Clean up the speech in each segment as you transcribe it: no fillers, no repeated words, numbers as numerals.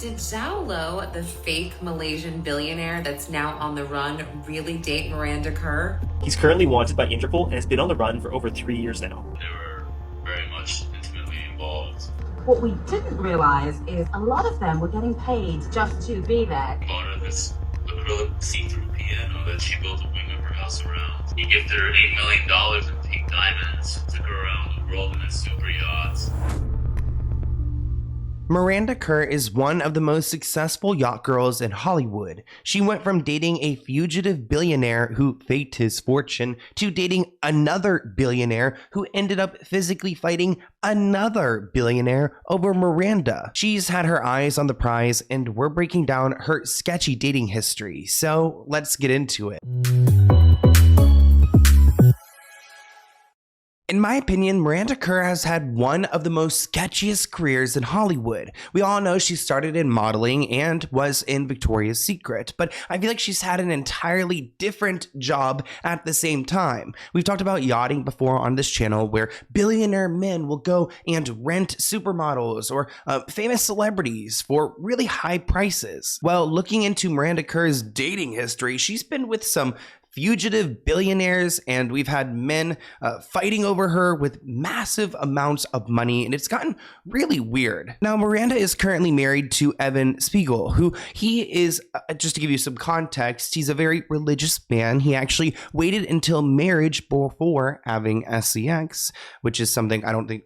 Did Zhao Lo, the fake Malaysian billionaire that's now on the run, really date Miranda Kerr? He's currently wanted by Interpol and has been on the run for over 3 years now. They were very much intimately involved. What we didn't realize is a lot of them were getting paid just to be there. Bought her this acrylic see-through piano that she built a wing of her house around. He gifted her $8 million in pink diamonds, took her around the world in his super yachts. Miranda Kerr is one of the most successful yacht girls in Hollywood. She went from dating a fugitive billionaire who faked his fortune to dating another billionaire who ended up physically fighting another billionaire over Miranda. She's had her eyes on the prize, and we're breaking down her sketchy dating history. So let's get into it. In my opinion, Miranda Kerr has had one of the most sketchiest careers in Hollywood. We all know she started in modeling and was in Victoria's Secret, but I feel like she's had an entirely different job at the same time. We've talked about yachting before on this channel, where billionaire men will go and rent supermodels or famous celebrities for really high prices. Well, looking into Miranda Kerr's dating history, she's been with some fugitive billionaires, and we've had men fighting over her with massive amounts of money, and it's gotten really weird. Now, Miranda is currently married to Evan Spiegel, who he is, just to give you some context, he's a very religious man. He actually waited until marriage before having sex, which is something I don't think...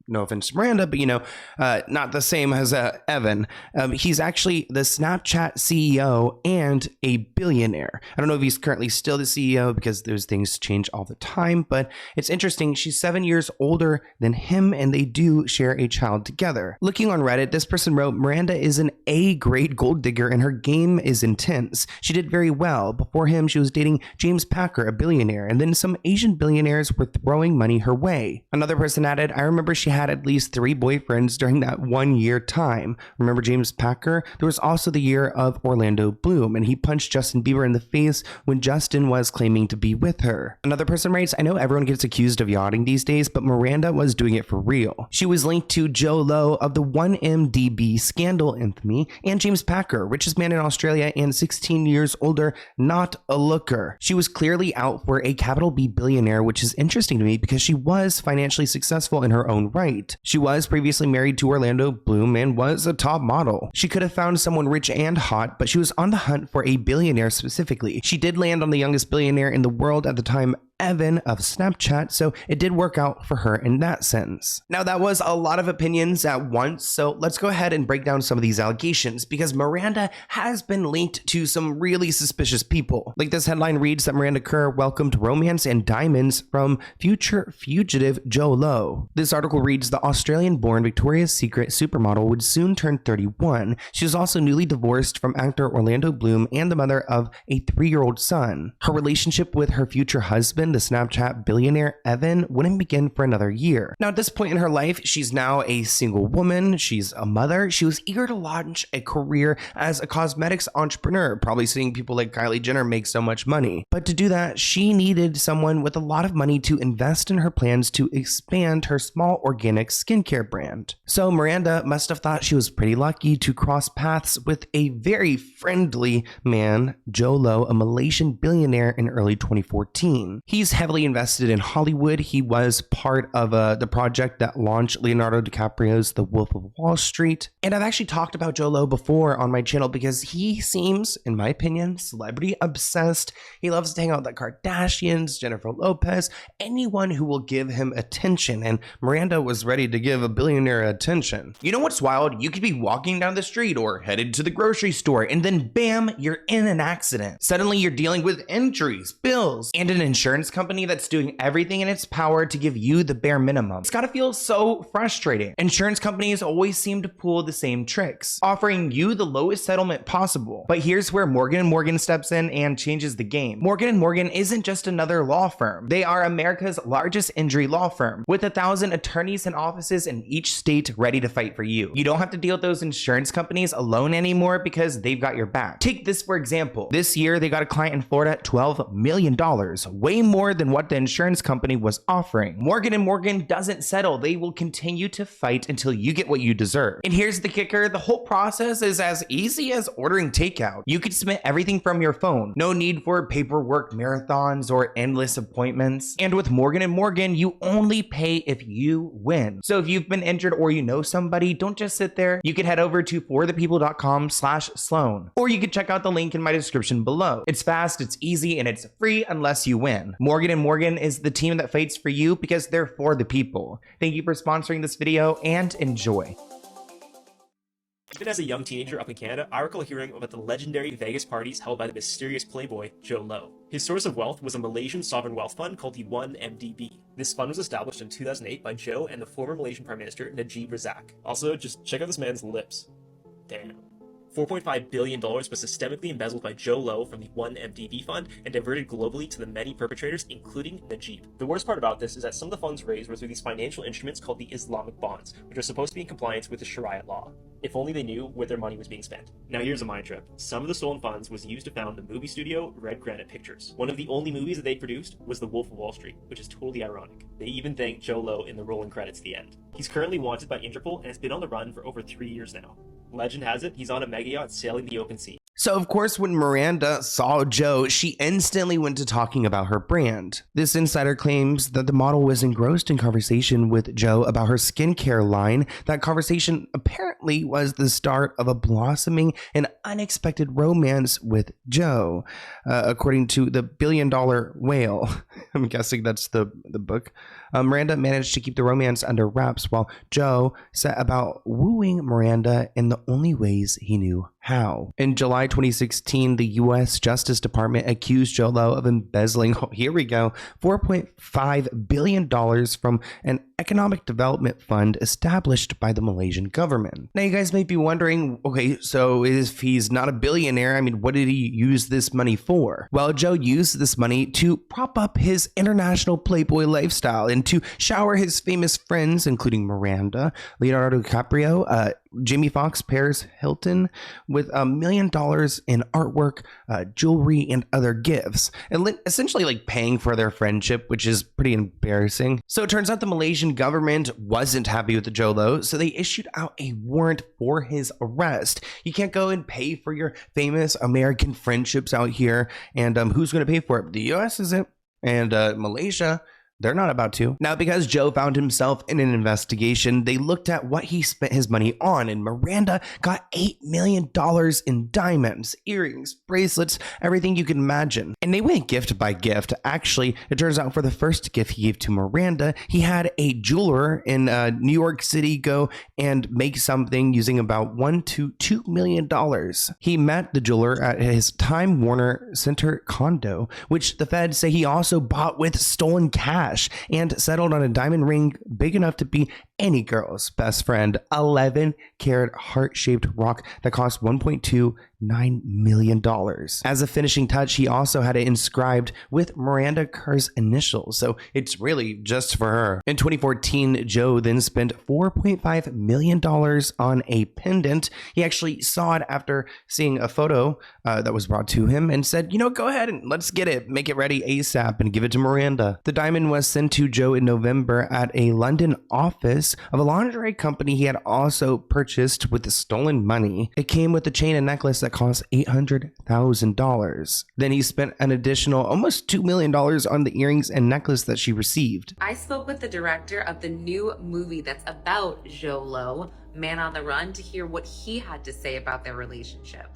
No offense to Miranda, but not the same as Evan. He's actually the Snapchat CEO and a billionaire. I don't know if he's currently still the CEO because those things change all the time, but it's interesting. She's 7 years older than him, and they do share a child together. Looking on Reddit, this person wrote, Miranda is an A-grade gold digger and her game is intense. She did very well. Before him, she was dating James Packer, a billionaire, and then some Asian billionaires were throwing money her way. Another person added, I remember she had at least 3 boyfriends during that 1 year time. Remember James Packer? There was also the year of Orlando Bloom, and he punched Justin Bieber in the face when Justin was claiming to be with her. Another person writes, I know everyone gets accused of yachting these days, but Miranda was doing it for real. She was linked to Joe Low of the 1MDB scandal infamy, and James Packer, richest man in Australia and 16 years older, not a looker. She was clearly out for a capital B billionaire, which is interesting to me because she was financially successful in her own right. She was previously married to Orlando Bloom and was a top model. She could have found someone rich and hot, but she was on the hunt for a billionaire specifically. She did land on the youngest billionaire in the world at the time, Evan of Snapchat, so it did work out for her in that sense. Now, that was a lot of opinions at once, so let's go ahead and break down some of these allegations, because Miranda has been linked to some really suspicious people. Like this headline reads that Miranda Kerr welcomed romance and diamonds from future fugitive Joe Low. This article reads, the Australian-born Victoria's Secret supermodel would soon turn 31. She was also newly divorced from actor Orlando Bloom and the mother of a 3-year-old son. Her relationship with her future husband, the Snapchat billionaire Evan, wouldn't begin for another year. Now, at this point in her life, she's now a single woman. She's a mother. She was eager to launch a career as a cosmetics entrepreneur, probably seeing people like Kylie Jenner make so much money. But to do that, she needed someone with a lot of money to invest in her plans to expand her small organic skincare brand. So Miranda must have thought she was pretty lucky to cross paths with a very friendly man, Joe Low, a Malaysian billionaire, in early 2014. He's heavily invested in Hollywood. He was part of the project that launched Leonardo DiCaprio's The Wolf of Wall Street. And I've actually talked about Joe Low before on my channel because he seems, in my opinion, celebrity obsessed. He loves to hang out with the Kardashians, Jennifer Lopez, anyone who will give him attention. And Miranda was ready to give a billionaire attention. You know what's wild? You could be walking down the street or headed to the grocery store, and then bam, you're in an accident. Suddenly you're dealing with injuries, bills, and an insurance company that's doing everything in its power to give you the bare minimum. It's gotta feel so frustrating. Insurance companies always seem to pull the same tricks, offering you the lowest settlement possible. But here's where Morgan & Morgan steps in and changes the game. Morgan & Morgan isn't just another law firm. They are America's largest injury law firm, with 1,000 attorneys and offices in each state ready to fight for you. You don't have to deal with those insurance companies alone anymore because they've got your back. Take this for example. This year, they got a client in Florida $12 million, way more more than what the insurance company was offering. Morgan & Morgan doesn't settle. They will continue to fight until you get what you deserve. And here's the kicker. The whole process is as easy as ordering takeout. You could submit everything from your phone. No need for paperwork marathons or endless appointments. And with Morgan & Morgan, you only pay if you win. So if you've been injured or you know somebody, don't just sit there. You can head over to forthepeople.com/Sloan, or you can check out the link in my description below. It's fast, it's easy, and it's free unless you win. Morgan & Morgan is the team that fights for you because they're for the people. Thank you for sponsoring this video and enjoy. Even as a young teenager up in Canada, I recall hearing about the legendary Vegas parties held by the mysterious playboy Joe Low. His source of wealth was a Malaysian sovereign wealth fund called the 1MDB. This fund was established in 2008 by Joe and the former Malaysian Prime Minister Najib Razak. Also, just check out this man's lips. Damn. $4.5 billion was systemically embezzled by Joe Low from the 1MDB fund and diverted globally to the many perpetrators, including Najib. The worst part about this is that some of the funds raised were through these financial instruments called the Islamic bonds, which are supposed to be in compliance with the Sharia law. If only they knew where their money was being spent. Now here's a mind trip. Some of the stolen funds was used to found the movie studio Red Granite Pictures. One of the only movies that they produced was The Wolf of Wall Street, which is totally ironic. They even thanked Joe Low in the rolling credits at the end. He's currently wanted by Interpol and has been on the run for over 3 years now. Legend has it, he's on a mega yacht sailing the open sea. So of course, when Miranda saw Joe, she instantly went to talking about her brand. This insider claims that the model was engrossed in conversation with Joe about her skincare line. That conversation apparently was the start of a blossoming and unexpected romance with Joe, according to the $Billion Whale. I'm guessing that's the book. Miranda managed to keep the romance under wraps while Joe set about wooing Miranda in the only ways he knew how. In July 2016, the U.S. Justice Department accused Joe Low of embezzling, $4.5 billion from an economic development fund established by the Malaysian government. Now you guys might be wondering, okay, so if he's not a billionaire, I mean, what did he use this money for? Well, Joe used this money to prop up his international playboy lifestyle and to shower his famous friends, including Miranda, Leonardo DiCaprio, Jamie Foxx, Paris Hilton, with $1 million in artwork, jewelry, and other gifts, and essentially like paying for their friendship, which is pretty embarrassing. So it turns out the Malaysian government wasn't happy with Joe Low, so they issued out a warrant for his arrest. You can't go and pay for your famous American friendships out here, and who's going to pay for it? The U.S. isn't, and Malaysia, they're not about to. Now, because Joe found himself in an investigation, they looked at what he spent his money on, and Miranda got $8 million in diamonds, earrings, bracelets, everything you can imagine. And they went gift by gift. Actually, it turns out for the first gift he gave to Miranda, he had a jeweler in New York City go and make something using about $1 to $2 million. He met the jeweler at his Time Warner Center condo, which the feds say he also bought with stolen cash, and settled on a diamond ring big enough to be any girl's best friend, 11-carat heart-shaped rock that cost $1.29 million. As a finishing touch, he also had it inscribed with Miranda Kerr's initials, so it's really just for her. In 2014, Joe then spent $4.5 million on a pendant. He actually saw it after seeing a photo that was brought to him and said, you know, go ahead and let's get it, make it ready ASAP and give it to Miranda. The diamond was sent to Joe in November at a London office of a lingerie company he had also purchased with the stolen money. It came with a chain and necklace that cost $800,000. Then he spent an additional almost $2 million on the earrings and necklace that she received. I spoke with the director of the new movie that's about Joe Low, Man on the Run, to hear what he had to say about their relationship.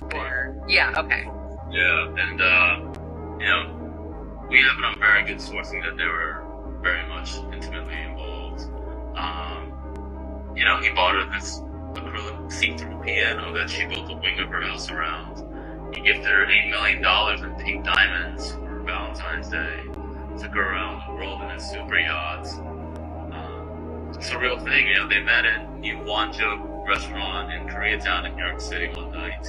Yeah, okay. Yeah, and you know, we have it on very good sourcing that they were very much intimately involved. You know, he bought her this acrylic see-through piano that she built the wing of her house around. He gifted her $8 million in pink diamonds for Valentine's Day. Took her around the world in his super yachts. It's a real thing, you know, they met at New Wanjo restaurant in Koreatown in New York City one night.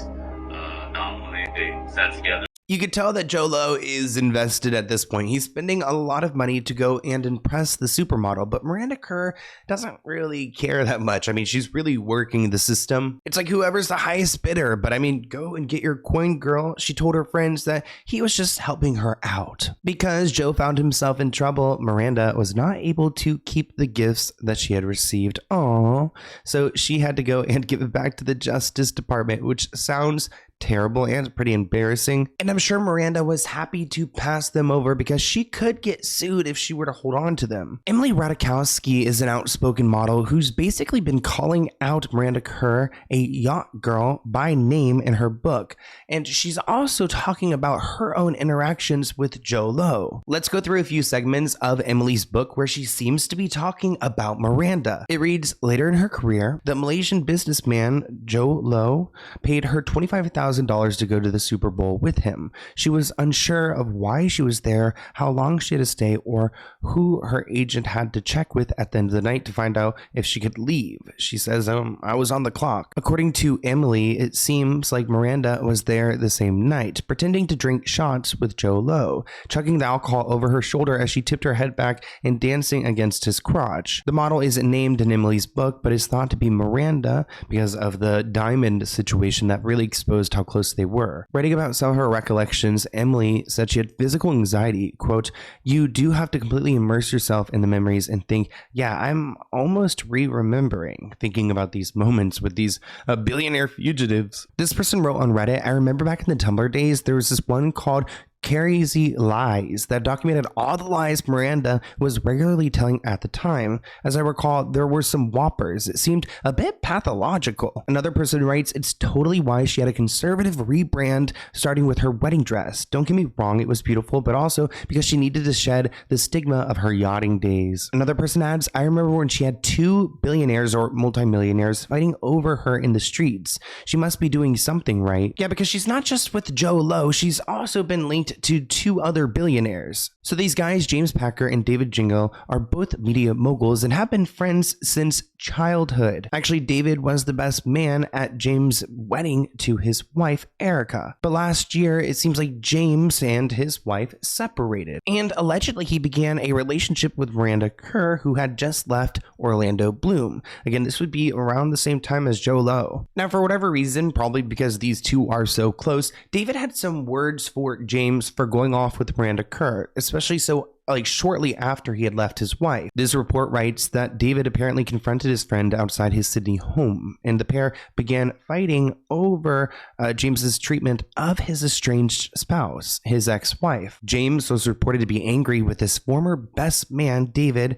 Nominally, they sat together. You could tell that Joe Low is invested at this point. He's spending a lot of money to go and impress the supermodel, but Miranda Kerr doesn't really care that much. I mean, she's really working the system. It's like whoever's the highest bidder, but I mean, go and get your coin, girl. She told her friends that he was just helping her out. Because Joe found himself in trouble, Miranda was not able to keep the gifts that she had received. Aww. So she had to go and give it back to the Justice Department, which sounds terrible and pretty embarrassing. And I'm sure Miranda was happy to pass them over because she could get sued if she were to hold on to them. Emily Ratajkowski is an outspoken model who's basically been calling out Miranda Kerr a yacht girl by name in her book. And she's also talking about her own interactions with Joe Low. Let's go through a few segments of Emily's book where she seems to be talking about Miranda. It reads, later in her career, the Malaysian businessman Joe Low paid her $25,000 to go to the Super Bowl with him. She was unsure of why she was there, how long she had to stay, or who her agent had to check with at the end of the night to find out if she could leave. She says, I was on the clock. According to Emily, it seems like Miranda was there the same night, pretending to drink shots with Joe Low, chugging the alcohol over her shoulder as she tipped her head back and dancing against his crotch. The model isn't named in Emily's book, but is thought to be Miranda because of the diamond situation that really exposed how close they were. Writing about some of her recollections, Emily said she had physical anxiety. Quote, you do have to completely immerse yourself in the memories and think, yeah, I'm almost re-remembering thinking about these moments with these billionaire fugitives. This person wrote on Reddit, I remember back in the Tumblr days, there was this one called KERR'S Lies that documented all the lies Miranda was regularly telling at the time. As I recall, there were some whoppers. It seemed a bit pathological. Another person writes, it's totally why she had a conservative rebrand starting with her wedding dress. Don't get me wrong, it was beautiful, but also because she needed to shed the stigma of her yachting days. Another person adds, I remember when she had 2 billionaires or multimillionaires fighting over her in the streets. She must be doing something right. Yeah, because she's not just with Joe Low, she's also been linked to 2 other billionaires. So these guys, James Packer and David Jingle, are both media moguls and have been friends since childhood. Actually, David was the best man at James' wedding to his wife, Erica. But last year, it seems like James and his wife separated. And allegedly, he began a relationship with Miranda Kerr, who had just left Orlando Bloom. Again, this would be around the same time as Joe Low. Now, for whatever reason, probably because these two are so close, David had some words for James for going off with Miranda Kerr, especially so shortly after he had left his wife. This report writes that David apparently confronted his friend outside his Sydney home, and the pair began fighting over James's treatment of his estranged spouse, his ex-wife. James was reported to be angry with his former best man, David,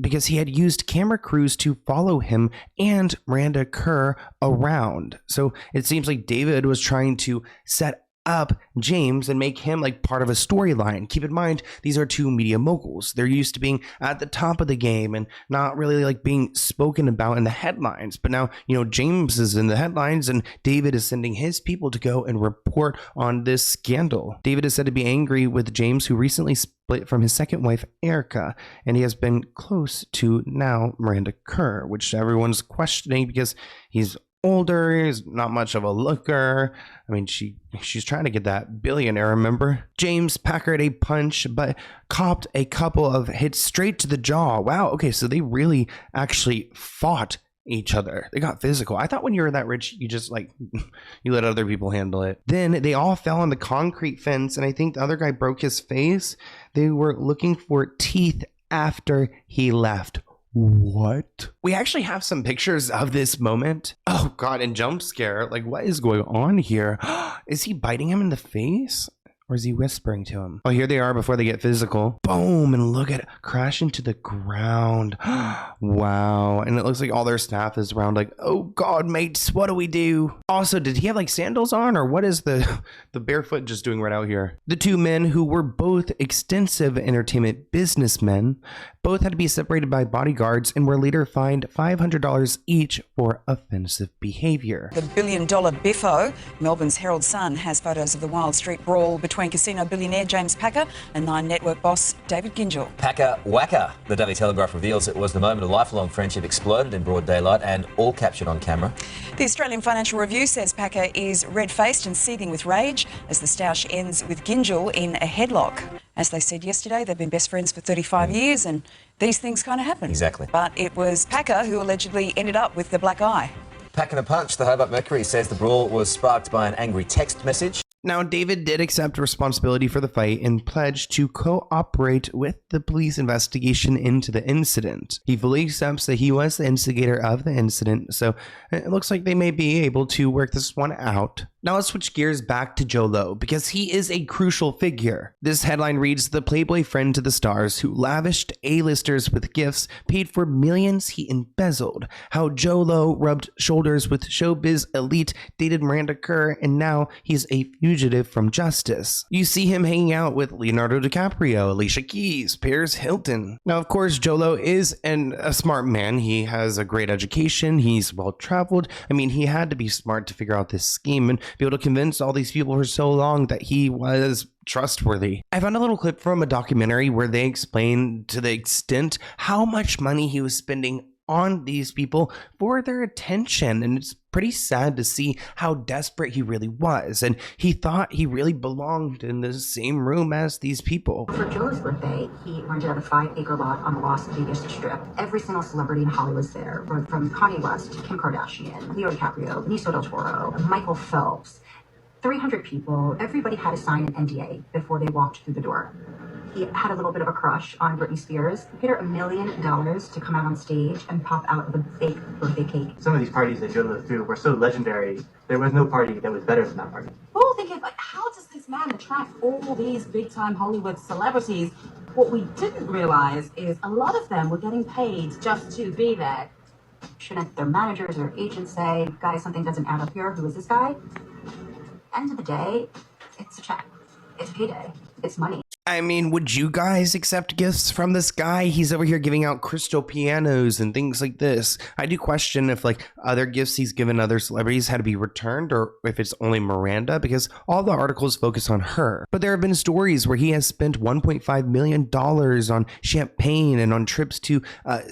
because he had used camera crews to follow him and Miranda Kerr around. So it seems like David was trying to set up James and make him like part of a storyline. Keep in mind, these are 2 media moguls. They're used to being at the top of the game and not really like being spoken about in the headlines. But now, James is in the headlines and David is sending his people to go and report on this scandal. David is said to be angry with James, who recently split from his second wife, Erica, and he has been close to now Miranda Kerr, which everyone's questioning because he's older, he's not much of a looker. I mean, she's trying to get that billionaire, remember? James Packard a punch, but copped a couple of hits straight to the jaw. Wow, okay, so they really actually fought each other. They got physical. I thought when you were that rich, you just you let other people handle it. Then they all fell on the concrete fence, and I think the other guy broke his face. They were looking for teeth after he left. What? We actually have some pictures of this moment. Oh god, and jump scare. What is going on here? Is he biting him in the face? Or is he whispering to him? Oh, here they are before they get physical. Boom, and look at it, crash into the ground. Wow, and it looks like all their staff is around oh god, mates, what do we do? Also, did he have sandals on, or what is the barefoot just doing right out here? The 2 men, who were both extensive entertainment businessmen, both had to be separated by bodyguards and were later fined $500 each for offensive behavior. The $1 billion biffo, Melbourne's Herald Sun, has photos of the Wild Street brawl between between casino billionaire James Packer and Nine Network boss David Gyngell. Packer whacker. The Daily Telegraph reveals it was the moment a lifelong friendship exploded in broad daylight and all captured on camera. The Australian Financial Review says Packer is red-faced and seething with rage as the stoush ends with Gyngell in a headlock. As they said yesterday, they've been best friends for 35 years and these things kind of happen. Exactly. But it was Packer who allegedly ended up with the black eye. Packing a punch, the Hobart Mercury says the brawl was sparked by an angry text message. Now, David did accept responsibility for the fight and pledged to cooperate with the police investigation into the incident. He fully accepts that he was the instigator of the incident, so it looks like they may be able to work this one out. Now let's switch gears back to Joe Low, because he is a crucial figure. This headline reads, the Playboy friend to the stars who lavished A-listers with gifts, paid for millions he embezzled. How Joe Low rubbed shoulders with showbiz elite, dated Miranda Kerr, and now he's a fugitive from justice. You see him hanging out with Leonardo DiCaprio, Alicia Keys, Paris Hilton. Now, of course, Joe Low is a smart man. He has a great education. He's well-traveled. I mean, he had to be smart to figure out this scheme and be able to convince all these people for so long that he was trustworthy. I found a little clip from a documentary where they explain to the extent how much money he was spending on these people for their attention, and it's pretty sad to see how desperate he really was, and he thought he really belonged in the same room as these people. For Joe's birthday, he rented out a 5-acre lot on the Las Vegas Strip. Every single celebrity in Hollywood's there, from Kanye West to Kim Kardashian, Leo DiCaprio, Benicio del Toro, Michael Phelps. 300 people. Everybody had to sign an NDA before they walked through the door. He had a little bit of a crush on Britney Spears. He paid her $1 million to come out on stage and pop out of a fake birthday cake. Some of these parties that Joe lived through were so legendary, there was no party that was better than that party. People thinking, like, how does this man attract all these big-time Hollywood celebrities? What we didn't realize is a lot of them were getting paid just to be there. Shouldn't their managers or agents say, guys, something doesn't add up here, who is this guy? End of the day, it's a check. It's payday. It's money. I mean, would you guys accept gifts from this guy? He's over here giving out crystal pianos and things like this. I do question if like other gifts he's given other celebrities had to be returned, or if it's only Miranda, because all the articles focus on her. But there have been stories where he has spent $1.5 million on champagne and on trips to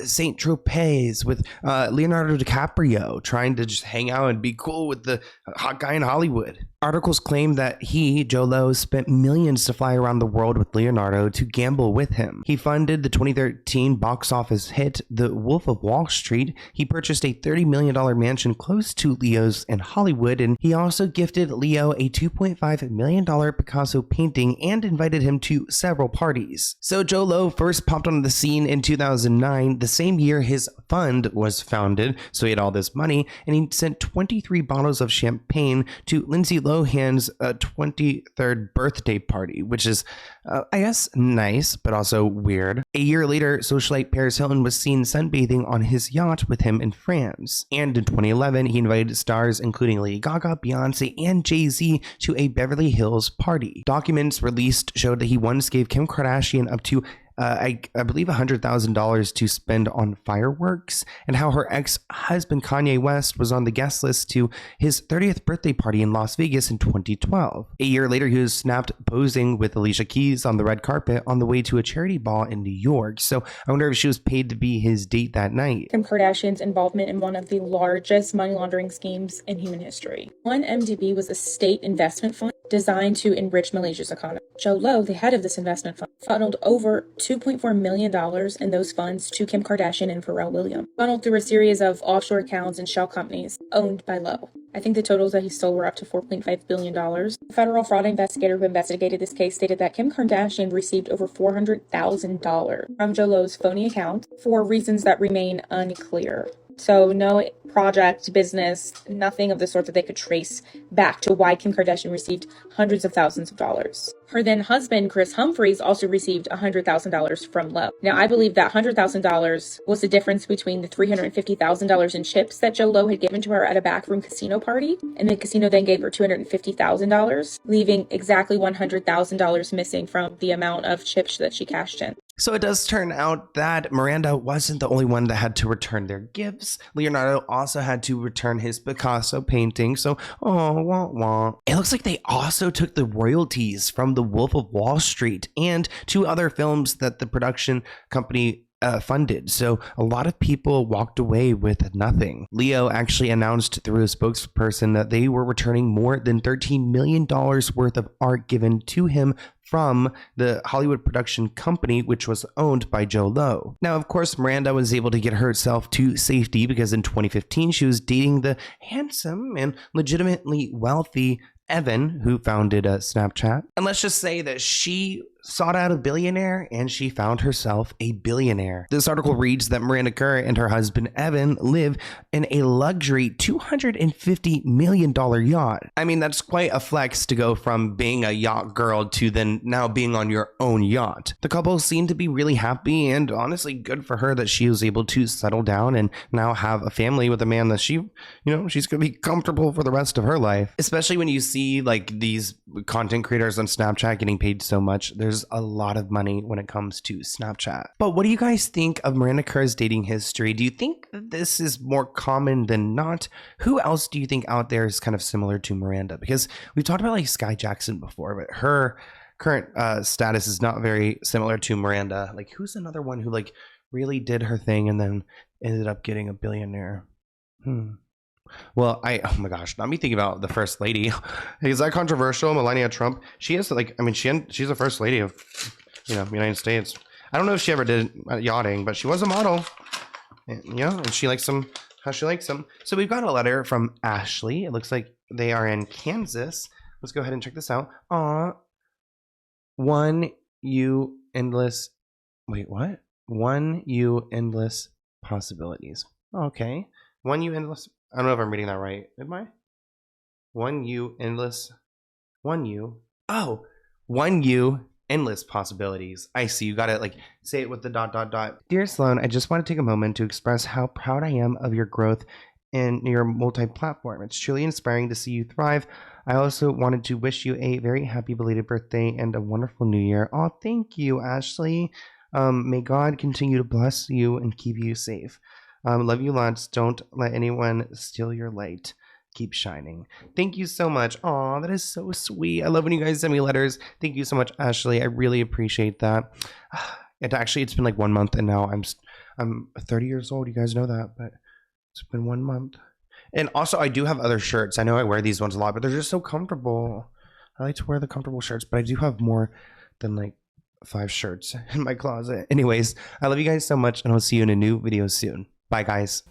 St. Tropez with Leonardo DiCaprio, trying to just hang out and be cool with the hot guy in Hollywood. Articles claim that he, Joe Low, spent millions to fly around the world with Leonardo to gamble with him. He funded the 2013 box office hit The Wolf of Wall Street. He purchased a $30 million mansion close to Leo's in Hollywood, and he also gifted Leo a $2.5 million Picasso painting and invited him to several parties. So Joe Low first popped on the scene in 2009, the same year his fund was founded, so he had all this money, and he sent 23 bottles of champagne to Lindsay Lohan's 23rd birthday party, which is, I guess, nice, but also weird. A year later, socialite Paris Hilton was seen sunbathing on his yacht with him in France. And in 2011, he invited stars including Lady Gaga, Beyonce, and Jay-Z to a Beverly Hills party. Documents released showed that he once gave Kim Kardashian up to I believe $100,000 to spend on fireworks, and how her ex-husband Kanye West was on the guest list to his 30th birthday party in Las Vegas in 2012. A year later, he was snapped posing with Alicia Keys on the red carpet on the way to a charity ball in New York. So I wonder if she was paid to be his date that night. Kim Kardashian's involvement in one of the largest money laundering schemes in human history. 1MDB was a state investment fund designed to enrich Malaysia's economy. Joe Low, the head of this investment fund, funneled over $2.4 million in those funds to Kim Kardashian and Pharrell Williams, funneled through a series of offshore accounts and shell companies owned by Low. I think the totals that he stole were up to $4.5 billion. The federal fraud investigator who investigated this case stated that Kim Kardashian received over $400,000 from Joe Low's phony account for reasons that remain unclear. So no project, business, nothing of the sort that they could trace back to why Kim Kardashian received hundreds of thousands of dollars. Her then husband, Chris Humphries, also received $100,000 from Low. Now, I believe that $100,000 was the difference between the $350,000 in chips that Joe Low had given to her at a backroom casino party, and the casino then gave her $250,000, leaving exactly $100,000 missing from the amount of chips that she cashed in. So it does turn out that Miranda wasn't the only one that had to return their gifts. Leonardo also had to return his Picasso painting. So, oh, wah, wah. It looks like they also took the royalties from The Wolf of Wall Street and 2 other films that the production company funded. So a lot of people walked away with nothing. Leo actually announced through a spokesperson that they were returning more than $13 million worth of art given to him from the Hollywood production company, which was owned by Joe Low. Now, of course, Miranda was able to get herself to safety because in 2015, she was dating the handsome and legitimately wealthy Evan, who founded Snapchat. And let's just say that she sought out a billionaire and she found herself a billionaire. This article reads that Miranda Kerr and her husband Evan live in a luxury $250 million yacht. I mean, that's quite a flex to go from being a yacht girl to then now being on your own yacht. The couple seemed to be really happy, and honestly good for her that she was able to settle down and now have a family with a man that she, she's gonna be comfortable for the rest of her life. Especially when you see like these content creators on Snapchat getting paid so much. There's a lot of money when it comes to Snapchat. But what do you guys think of Miranda Kerr's dating history? Do you think that this is more common than not? Who else do you think out there is kind of similar to Miranda? Because we've talked about like Sky Jackson before, but her current status is not very similar to Miranda. Like, who's another one who like really did her thing and then ended up getting a billionaire? Well, oh my gosh, not me thinking about the first lady. Is that controversial? Melania Trump. She is like, I mean, she's the first lady of, the United States. I don't know if she ever did yachting, but she was a model. And she likes them how she likes them. So we've got a letter from Ashley. It looks like they are in Kansas. Let's go ahead and check this out. One you endless possibilities. Okay. One you endless. I don't know if I'm reading that right. Am I? One you endless possibilities. I see. You got to like say it with the ... Dear Sloan, I just want to take a moment to express how proud I am of your growth in your multi-platform. It's truly inspiring to see you thrive. I also wanted to wish you a very happy belated birthday and a wonderful new year. Oh, thank you, Ashley. May God continue to bless you and keep you safe. Love you lots. Don't let anyone steal your light. Keep shining. Thank you so much. Aw, that is so sweet. I love when you guys send me letters. Thank you so much, Ashley. I really appreciate that. It's been like 1 month, and now I'm 30 years old. You guys know that, but it's been 1 month. And also, I do have other shirts. I know I wear these ones a lot, but they're just so comfortable. I like to wear the comfortable shirts, but I do have more than like 5 shirts in my closet. Anyways, I love you guys so much, and I'll see you in a new video soon. Bye, guys.